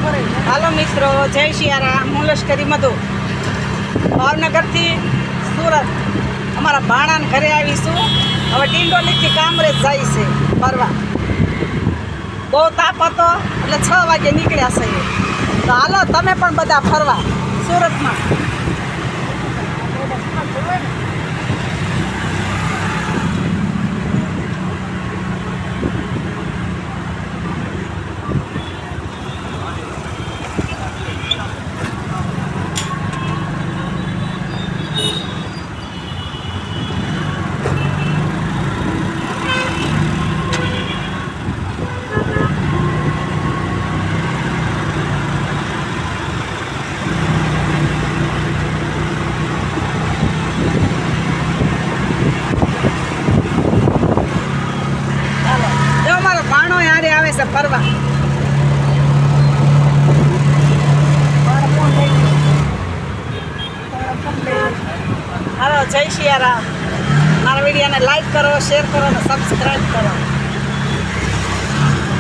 હાલો મિત્રો, જય શિયારામ. હું લશ્કરી મધુ ભાવનગરથી સુરત અમારા ભાણાના ઘરે આવીશું. હવે ડિંડોલીથી કામરેજ જાય છે ફરવા. બહુ તાપ હતો એટલે 6 વાગે નીકળ્યા છે. તો હાલો તમે પણ બધા ફરવા સુરતમાં. ભાણો યારે આવે છે ફરવા. હાલો, જય શિયારામ. મારા વિડીયોને લાઈક કરો, શેર કરો અને સબસ્ક્રાઈબ કરો.